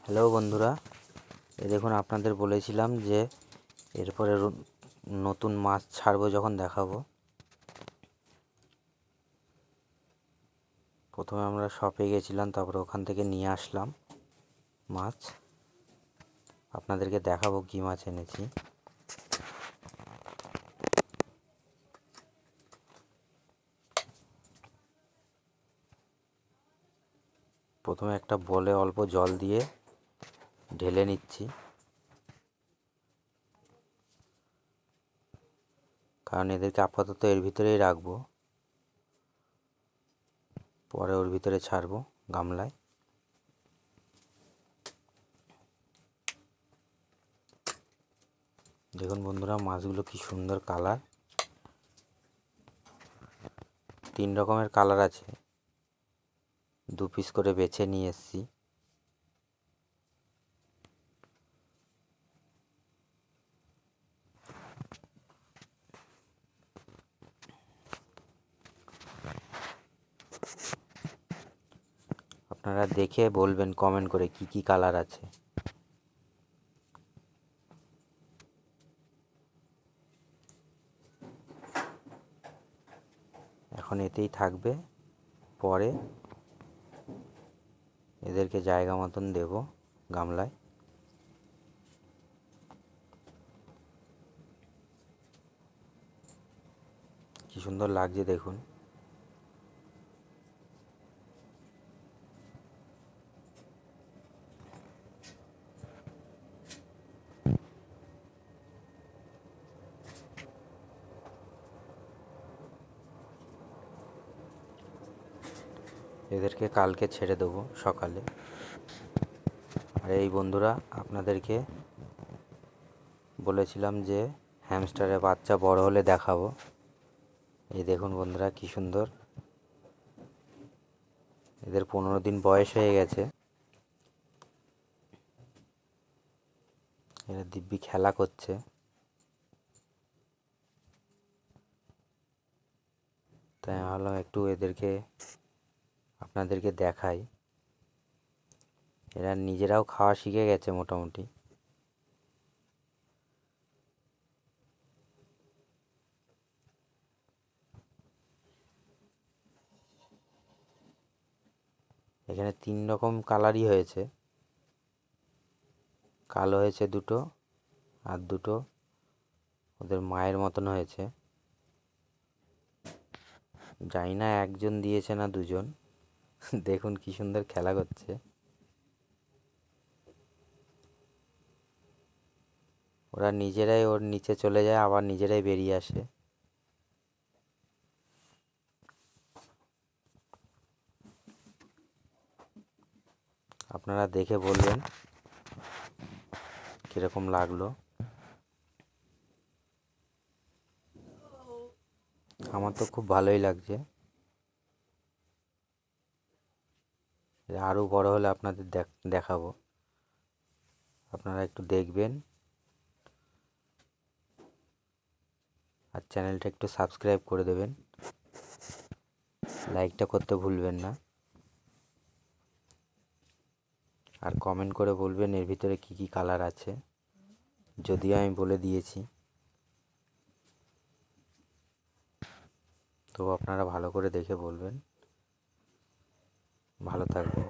Hello বন্ধুরা, এই দেখুন আপনাদের বলেছিলাম যে এরপরে নতুন মাছ ছাড়বো যখন দেখাবো। প্রথমে আমরা শপে গেছিলাম, তারপরে ওখান থেকে নিয়ে আসলাম মাছ। আপনাদেরকে দেখাবো কী মাছ এনেছি। প্রথমে একটা বলে অল্প জল দিয়ে ঢেলে নিচ্ছি, কারণ এদেরকে আপাতত এর ভিতরেই রাখবো, পরে ওর ভিতরে ছাড়বো গামলায়। দেখুন বন্ধুরা, মাছগুলো কি সুন্দর কালার। 3 রকমের কালার আছে, 2 পিস করে বেছে নিয়ে এসেছি। আপনারা দেখে বলবেন কমেন্ট করে কি কি কালার আছে। এখন এতেই থাকবে, পরে এদেরকে জায়গা মতন দেব গামলায়। কি সুন্দর লাগছে দেখুন। এদেরকে কালকে ছেড়ে দেবো সকালে। আর এই বন্ধুরা, আপনাদেরকে বলেছিলাম যে হ্যামস্টারের বাচ্চা বড় হলে দেখাবো। এই দেখুন বন্ধুরা, কি সুন্দর। এদের 15 দিন বয়স হয়ে গেছে। এরা দিব্যি খেলা করছে, তাই আমি ভাবলাম একটু এদেরকে আপনাদেরকে দেখাই। এরা নিজেরাও খাওয়া শিখে গেছে মোটামুটি। এখানে 3 রকম কালারই হয়েছে, কালো হয়েছে দুটো, আর দুটো ওদের মায়ের মতন হয়েছে। জানি না একজন দিয়েছে না দুজন। দেখুন কি সুন্দর খেলা করছে। ওরা নিজেরাই ওর নিচে চলে যায়, আবার নিজেরাই বেরিয়ে আসে। আপনারা দেখে বলবেন কীরকম লাগলো। আমার তো খুব ভালোই লাগছে। আরও বড় হলে আপনাদের দেখাবো। আপনারা একটু দেখবেন, আর চ্যানেলটা একটু সাবস্ক্রাইব করে দেবেন। লাইকটা করতে ভুলবেন না, আর কমেন্ট করে বলবেন এর ভিতরে কি কি কালার আছে, যদিও আমি বলে দিয়েছি। তো আপনারা ভালো করে দেখে বলবেন। ভালো থাকবেন।